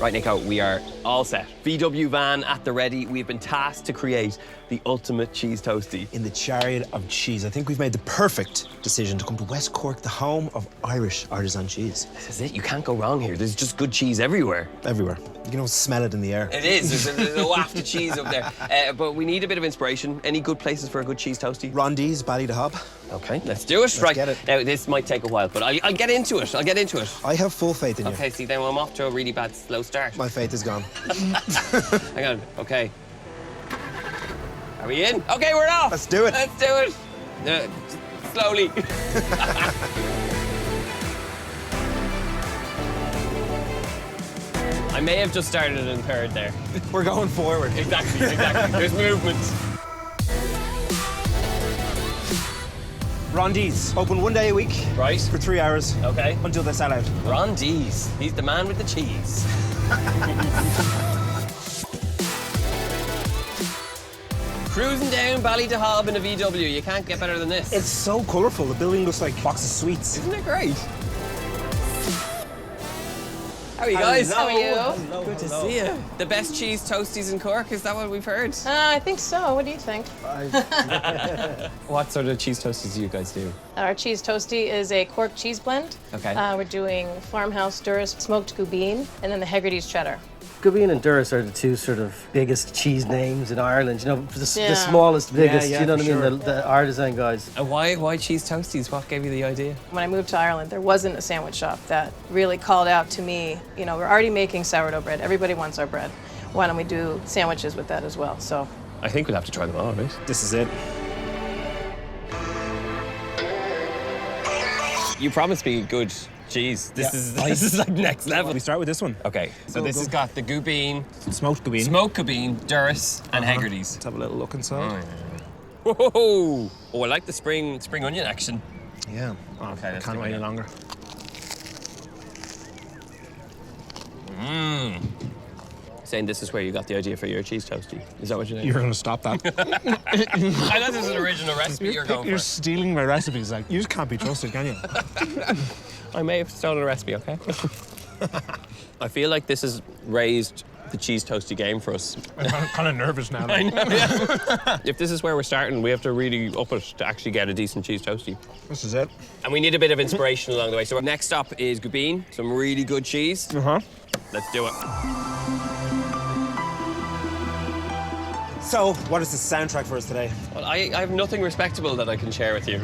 Right, Nico, we are all set. VW van at the ready. We've been tasked to create the ultimate cheese toasty. In the chariot of cheese, I think we've made the perfect decision to come to West Cork, the home of Irish artisan cheese. This is it. You can't go wrong here. There's just good cheese everywhere. Everywhere. You can almost smell it in the air. It is. There's a waft of cheese up there. But we need a bit of inspiration. Any good places for a good cheese toasty? Rondi's, Ballydehob. OK, let's do it. Let's right. get it. Now, this might take a while, but I'll get into it. I'll get into it. I have full faith in you. OK, see, then I'm off to a really bad slow start. My faith is gone. Hang on. OK. Are we in? OK, we're off. Let's do it. Let's do it. Slowly. I may have just started in third there. We're going forward. Exactly. There's movement. Rondi's, open 1 day a week. Right. For 3 hours. OK. Until they sell out. Ron Dees. He's the man with the cheese. Cruising down Ballydehob in a VW. You can't get better than this. It's so colourful. The building looks like a box of sweets. Isn't it great? How are you guys? How are you? Hello, Good to see you. The best cheese toasties in Cork, is that what we've heard? I think so. What do you think? What sort of cheese toasties do you guys do? Our cheese toasty is a Cork cheese blend. Okay. We're doing farmhouse Durrus smoked Gubbeen, and then the Hegarty's cheddar. Gubbeen and Durrus are the two sort of biggest cheese names in Ireland. You know, the Yeah. smallest, biggest. Yeah, you know for what I mean? sure. The artisan guys. And why cheese toasties? What gave you the idea? When I moved to Ireland, there wasn't a sandwich shop that really called out to me. You know, we're already making sourdough bread. Everybody wants our bread. Why don't we do sandwiches with that as well? So I think we'll have to try them all, right? This is it. You promised me good cheese. This is like next level. We start with this one. Okay, so this has got the Gubbeen, Smoked Gubbeen. smoked Gubbeen, Durrus, and Hegarty's. Let's have a little look inside. Whoa! Oh, I like the spring onion action. Yeah. Oh, Okay, I let's can't give wait it any a- longer. Saying this is where you got the idea for your cheese toasty. Is that what you're saying? You're going to stop that. I know this is an original recipe you're going You're for. stealing my recipes. Like, you just can't be trusted, can you? I may have stolen a recipe, okay? I feel like this has raised the cheese toasty game for us. I'm kind of nervous now. I know, yeah. If this is where we're starting, we have to really up it to actually get a decent cheese toasty. This is it. And we need a bit of inspiration along the way. So next up is Gubbeen, some really good cheese. Uh-huh. Let's do it. So, what is the soundtrack for us today? Well, I have nothing respectable that I can share with you.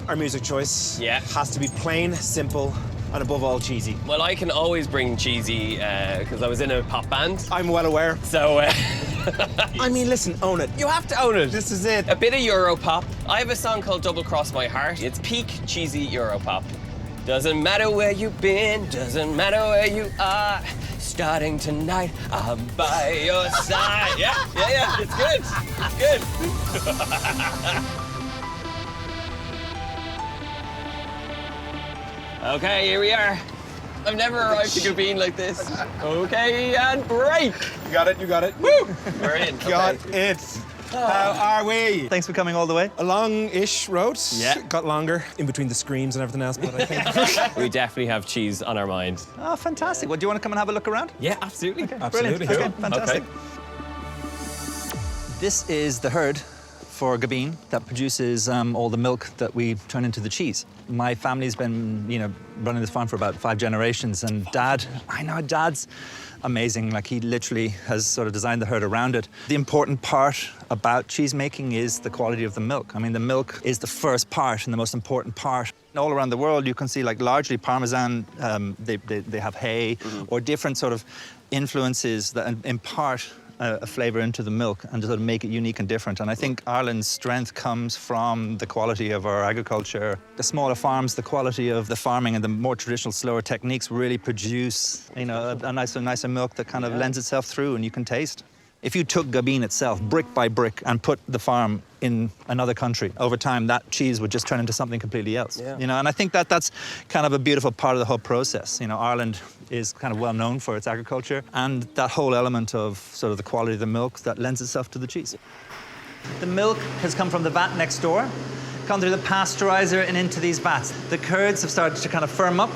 Our music choice Yeah. has to be plain, simple, and above all cheesy. Well, I can always bring cheesy because I was in a pop band. I'm well aware. So I mean, listen, own it. you have to own it. This is it. A bit of Europop. I have a song called Double Cross My Heart. It's peak cheesy Europop. Doesn't matter where you've been, doesn't matter where you are. Starting tonight, I'm by your side. Yeah, it's good. It's good. Okay, here we are. I've never arrived to Gubbeen like this. Okay, and break. You got it, you got it. Woo! We're in. Got Okay. it. How are we? Thanks for coming all the way. A long-ish road. Yeah. Got longer in between the screams and everything else, but I think... We definitely have cheese on our mind. Oh, fantastic. Well, do you want to come and have a look around? Yeah, absolutely. Absolutely. Brilliant. Okay, fantastic. Okay. This is the herd for Gubbeen that produces all the milk that we turn into the cheese. My family's been, running this farm for about 5 generations, and Dad's amazing. Like, he literally has sort of designed the herd around it. The important part about cheese making is the quality of the milk. I mean, the milk is the first part and the most important part. All around the world, you can see, like, largely Parmesan, they have hay or different sort of influences that impart a flavour into the milk and to sort of make it unique and different. And I think Ireland's strength comes from the quality of our agriculture. The smaller farms, the quality of the farming and the more traditional, slower techniques really produce, a nicer milk that kind of lends itself through and you can taste. If you took Gubbeen itself, brick by brick, and put the farm in another country, over time, that cheese would just turn into something completely else. Yeah. And I think that's kind of a beautiful part of the whole process. Ireland is kind of well known for its agriculture, and that whole element of sort of the quality of the milk that lends itself to the cheese. The milk has come from the vat next door, gone through the pasteurizer and into these vats. The curds have started to kind of firm up.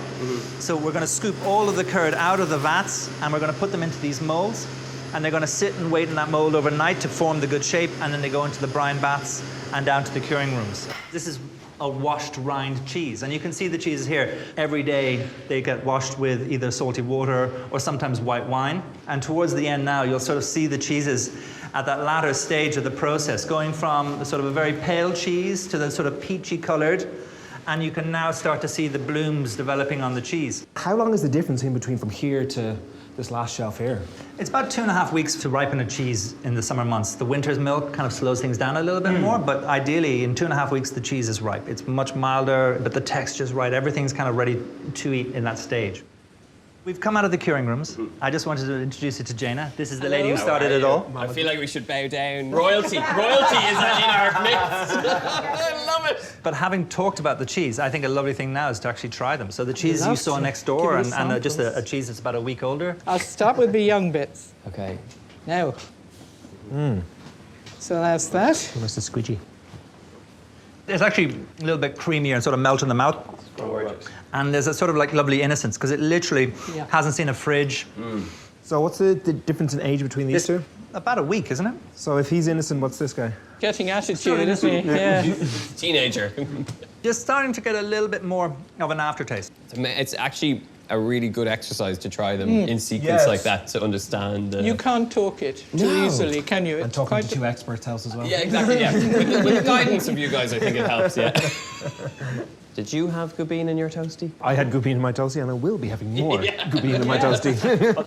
So we're going to scoop all of the curd out of the vats, and we're going to put them into these molds. And they're going to sit and wait in that mold overnight to form the good shape, and then they go into the brine baths and down to the curing rooms. This is a washed rind cheese, and you can see the cheeses here. Every day they get washed with either salty water or sometimes white wine. And towards the end now, you'll sort of see the cheeses at that latter stage of the process, going from sort of a very pale cheese to the sort of peachy coloured, and you can now start to see the blooms developing on the cheese. How long is the difference in between from here to this last shelf here? It's about 2.5 weeks to ripen a cheese in the summer months. The winter's milk kind of slows things down a little bit more, but ideally in 2.5 weeks the cheese is ripe. It's much milder, but the texture's right. Everything's kind of ready to eat in that stage. We've come out of the curing rooms. I just wanted to introduce you to Jaina. This is the lady who started it all. I feel like we should bow down. Royalty. Royalty is in our midst. I love it. But having talked about the cheese, I think a lovely thing now is to actually try them. So the cheese you saw next door and just a cheese that's about a week older. I'll start with the young bits. Okay. Now. So that's that. Almost a squidgy. It's actually a little bit creamier and sort of melt in the mouth. Gorgeous. And there's a sort of like lovely innocence because it literally hasn't seen a fridge. So what's the difference in age between these two? About a week, isn't it? So if he's innocent, what's this guy? Getting attitude, isn't he? Yeah. Teenager. Just starting to get a little bit more of an aftertaste. It's actually a really good exercise to try them in sequence like that to understand. You can't talk it too easily, can you? And It's talking quite to two experts helps as well. Yeah, exactly, yeah. With the guidance of you guys, I think it helps, yeah. Did you have Gubbeen in your toasty? I had Gubbeen in my toasty, and I will be having more Gubbeen in my toasty.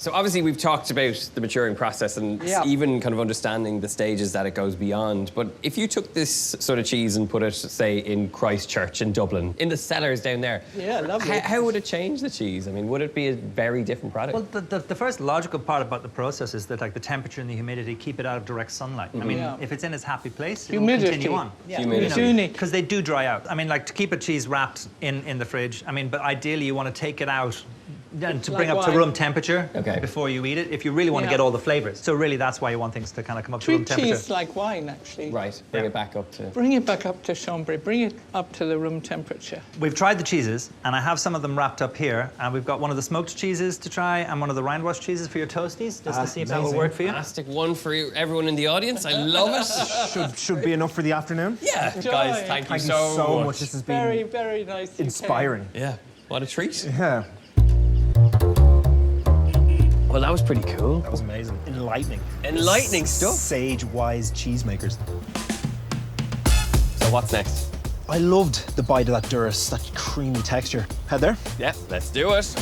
So obviously we've talked about the maturing process and even kind of understanding the stages that it goes beyond. But if you took this sort of cheese and put it, say, in Christchurch in Dublin, in the cellars down there, lovely. how would it change the cheese? I mean, would it be a very different product? Well, the first logical part about the process is that like the temperature and the humidity keep it out of direct sunlight. I mean, if it's in its happy place, it will continue on. Humidity. Because they do dry out. I mean, like to keep a cheese wrapped in the fridge, I mean, but ideally you want to take it out and to bring up to room temperature before you eat it, if you really want to get all the flavours. So really that's why you want things to kind of come up to room temperature. Treat cheese like wine, actually. Right, bring it back up to... Bring it back up to Chambray, bring it up to the room temperature. We've tried the cheeses, and I have some of them wrapped up here, and we've got one of the smoked cheeses to try and one of the rind wash cheeses for your toasties, just to see if that will work for you. Fantastic one for everyone in the audience. I love it. Should be enough for the afternoon. Yeah, Enjoy. guys, thank you so much. This has been Very, very nice. inspiring. Yeah, what a treat. Yeah. Well, that was pretty cool. That was amazing. Enlightening. Enlightening stuff. Sage-wise cheesemakers. So what's next? I loved the bite of that Durrus, that creamy texture. Heather, Yeah, let's do it.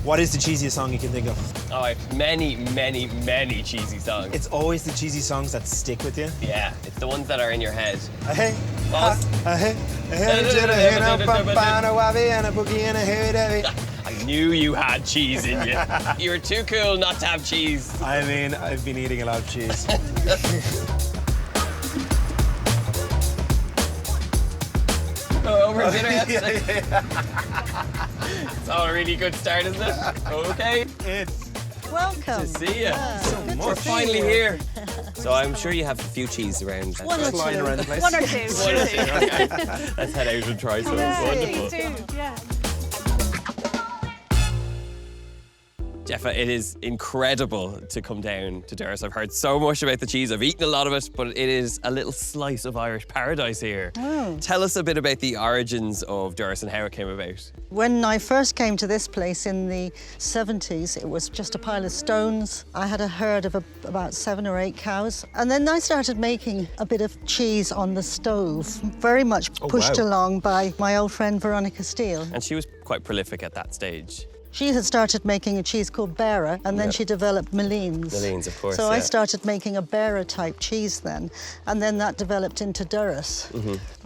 what is the cheesiest song you can think of? Oh, I have many, many, many cheesy songs. It's always the cheesy songs that stick with you. Yeah, it's the ones that are in your head. Hey, Boss. hey, I knew you had cheese in you. You were too cool not to have cheese. I mean, I've been eating a lot of cheese. Over dinner yet? It's all a really good start, isn't it? Okay. Welcome. To see you. So much. We're finally here. So I'm sure you have a few cheese around. One or Flying two. around the place. One or two. Let's head out and try some. Wonderful. Yeah. Jeffa, it is incredible to come down to Durrus. I've heard so much about the cheese. I've eaten a lot of it, but it is a little slice of Irish paradise here. Tell us a bit about the origins of Durrus and how it came about. When I first came to this place in the 70s, it was just a pile of stones. I had a herd of about 7 or 8 cows. And then I started making a bit of cheese on the stove, very much pushed along by my old friend Veronica Steele. And she was quite prolific at that stage. She had started making a cheese called Bearer, and then she developed Malines. Malines, of course, So I started making a Bearer-type cheese then, and then that developed into Durrus.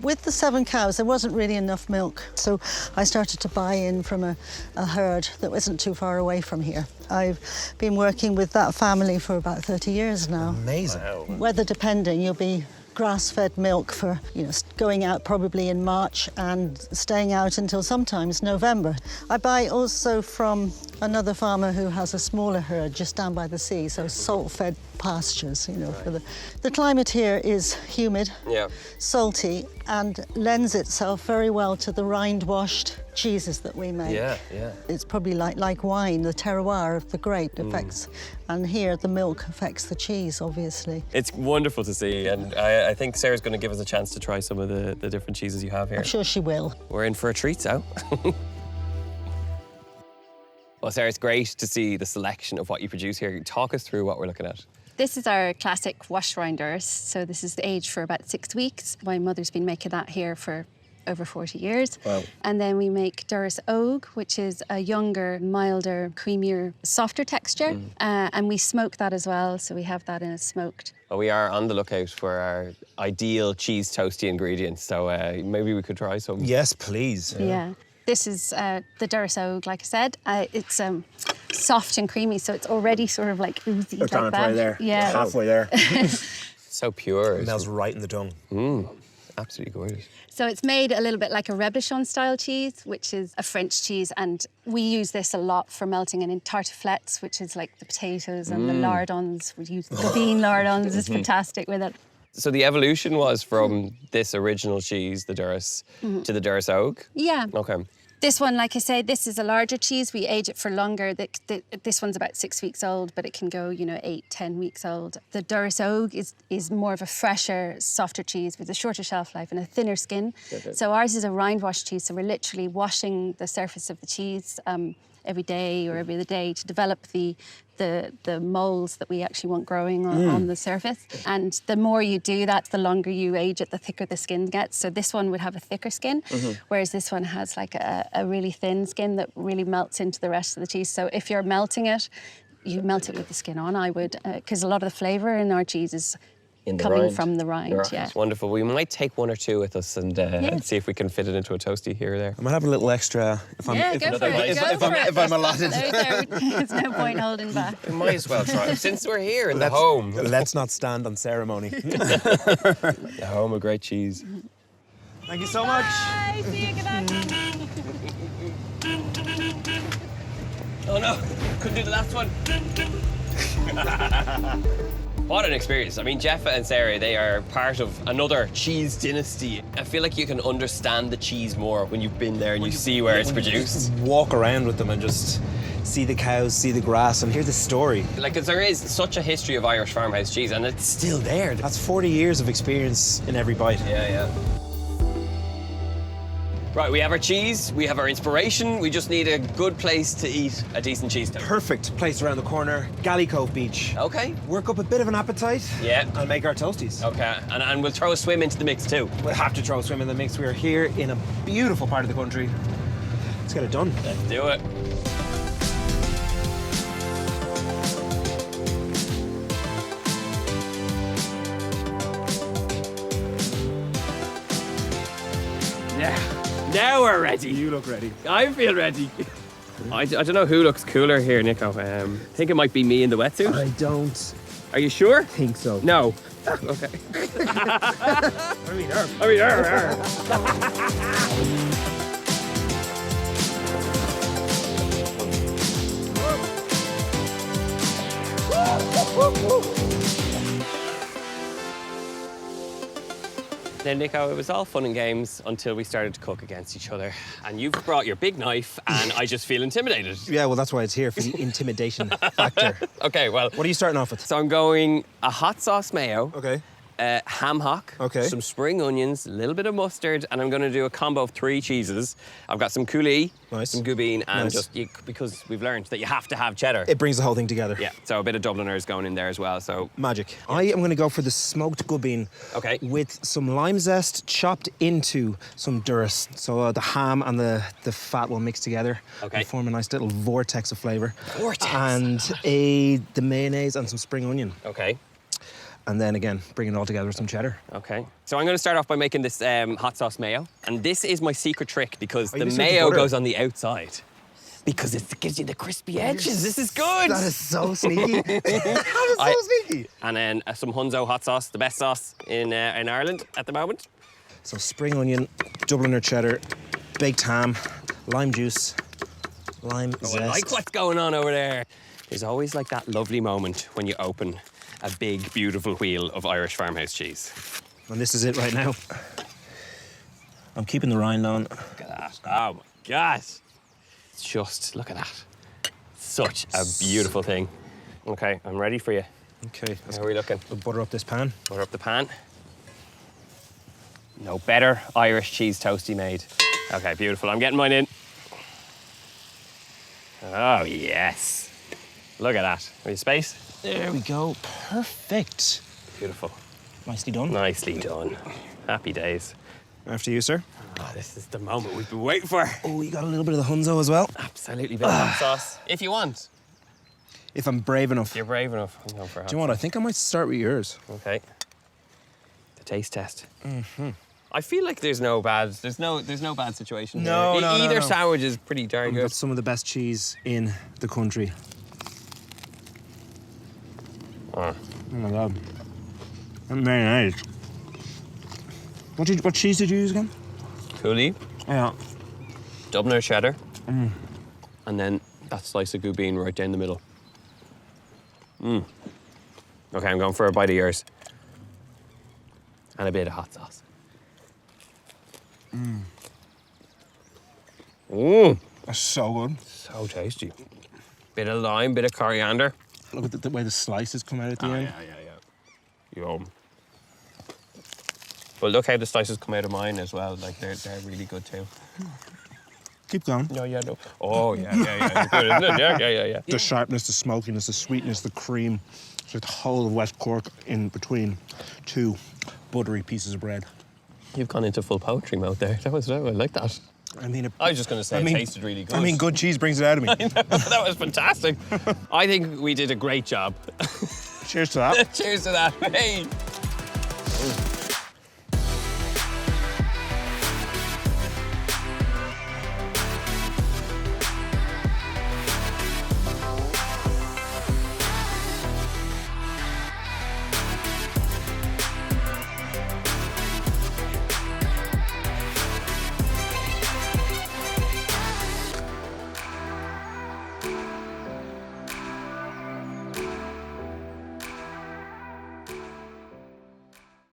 With the 7 cows, there wasn't really enough milk, so I started to buy in from a herd that wasn't too far away from here. I've been working with that family for about 30 years now. Amazing. Weather depending, you'll be grass-fed milk for, going out probably in March and staying out until sometimes November. I buy also from another farmer who has a smaller herd just down by the sea, so salt-fed pastures, you know, for the climate here is humid, Yeah. salty, and lends itself very well to the rind-washed cheeses that we make. Yeah. It's probably like wine, the terroir of the grape affects, and here the milk affects the cheese, obviously. It's wonderful to see, and I think Sarah's going to give us a chance to try some of the different cheeses you have here. I'm sure she will. We're in for a treat, so. Well, Sarah, it's great to see the selection of what you produce here. Talk us through what we're looking at. This is our classic wash rind Durrus. So this is aged for about 6 weeks. My mother's been making that here for over 40 years. Wow. And then we make Durrus Oak, which is a younger, milder, creamier, softer texture. And we smoke that as well, so we have that in a smoked. Well, we are on the lookout for our ideal cheese toasty ingredients, so maybe we could try some. Yes, please. Yeah. This is the Durrus Oak, like I said. It's soft and creamy, so it's already sort of like oozy like that. Right there. Yeah. Halfway there. So pure. It melts right in the tongue. Absolutely gorgeous. So it's made a little bit like a reblochon style cheese, which is a French cheese, and we use this a lot for melting in tartiflettes, which is like the potatoes and the lardons. We use the Gubbeen lardons, it's fantastic with it. So the evolution was from this original cheese, the Durrus, to the Durrus Oak? Yeah. Okay. This one, like I say, this is a larger cheese. We age it for longer. This one's about 6 weeks old, but it can go, 8, 10 weeks old. The Durrus Oak is more of a fresher, softer cheese with a shorter shelf life and a thinner skin. Okay. So ours is a rind wash cheese. So we're literally washing the surface of the cheese every day or every other day to develop the molds that we actually want growing on the surface. And the more you do that, the longer you age it, the thicker the skin gets. So this one would have a thicker skin, whereas this one has like a really thin skin that really melts into the rest of the cheese. So if you're melting it, you melt it with the skin on, I would, because a lot of the flavour in our cheese is coming from the rind. Yeah. It's wonderful. We might take one or two with us and see if we can fit it into a toasty here or there. I might have a little extra if I'm if I'm allotted. There's no point holding back. We might as well try it. Since we're here in the home. Let's not stand on ceremony. The home of great cheese. Thank you so much. Bye. See you. Good night. Oh no, couldn't do the last one. What an experience. I mean, Jeffa and Sarah, they are part of another cheese dynasty. I feel like you can understand the cheese more when you've been there and you see where it's produced. Walk around with them and just see the cows, see the grass, and hear the story. Like, 'cause there is such a history of Irish farmhouse cheese, and it's still there. That's 40 years of experience in every bite. Yeah. Right, we have our cheese, we have our inspiration, we just need a good place to eat a decent cheese toast. Perfect place around the corner, Galley Cove Beach. Okay. Work up a bit of an appetite. Yeah. And make our toasties. Okay, and we'll throw a swim into the mix too. We'll have to throw a swim in the mix. We're here in a beautiful part of the country. Let's get it done. Let's do it. Yeah. Now we're ready. You look ready. I feel ready. I don't know who looks cooler here, Nico. I think it might be me in the wetsuit. I don't Are you sure? think so. No. Okay. Now, Nico, it was all fun and games until we started to cook against each other. And you've brought your big knife, and I just feel intimidated. Yeah, well, that's why it's here, for the intimidation factor. Okay, well, What are you starting off with? so I'm going a hot sauce mayo, Okay. ham hock, Okay. some spring onions, a little bit of mustard, and I'm going to do a combo of 3 cheeses. I've got some coulis, Nice. some Gubbeen, and Nice. because we've learned that you have to have cheddar. It brings the whole thing together. Yeah, so a bit of Dubliners going in there as well. So Magic. I am going to go for the smoked Gubbeen. Okay. With some lime zest chopped into some Durrus. So the ham and the fat will mix together. Okay. And form a nice little vortex of flavour. Vortex. And the mayonnaise and some spring onion. okay. And then again, bring it all together with some cheddar. Okay. So I'm going to start off by making this hot sauce mayo. And this is my secret trick because Are you the mixing it with mayo butter? goes on the outside. Because it gives you the crispy edges. This is good. That is so sneaky. That is so sneaky. And then some Hunzo hot sauce, the best sauce in Ireland at the moment. So spring onion, Dubliner cheddar, baked ham, lime juice, lime Oh, zest. I like what's going on over there. There's always like that lovely moment when you open a big, beautiful wheel of Irish farmhouse cheese. And this is it right now. I'm keeping the rind on. Look at that. Oh my gosh. Just look at that. Such a beautiful thing. Okay, I'm ready for you. Okay, How are we looking? we'll butter up this pan. Butter up the pan. No better Irish cheese toasty made. Okay, beautiful. I'm getting mine in. Oh, yes. Look at that. Have you space? There we go. Perfect. Beautiful. Nicely done. Nicely done. Happy days. After you, sir. Oh, this is the moment we've been waiting for. Oh, you got a little bit of the hunzo as well. Absolutely bit of hot sauce. If you want. If I'm brave enough. You're brave enough. I'm going for hot Do you know what? I think I might start with yours. Okay. The taste test. I feel like there's no bad bad situation No, here. no, no, Either no. sandwich is pretty darn We've good. got some of the best cheese in the country. Oh. Oh my god. That's very nice. What cheese did you use again? Cooley, Yeah. Dubliner cheddar, and then that slice of Gubbeen right down the middle. Okay, I'm going for a bite of yours. And a bit of hot sauce. That's so good. So tasty. Bit of lime, bit of coriander. Look at the way the slices come out at the end. Yeah. Yum. But look how the slices come out of mine as well. Like they're really good too. Keep going. No. Oh yeah. You're good, isn't it? Yeah. The sharpness, the smokiness, the sweetness, the cream. It's like the whole of West Cork in between two buttery pieces of bread. You've gone into full poetry mode there. I like that. I mean, I was just going to say it tasted really good. I mean, good cheese brings it out of me. That was fantastic. I think we did a great job. Cheers to that. Cheers to that. Hey.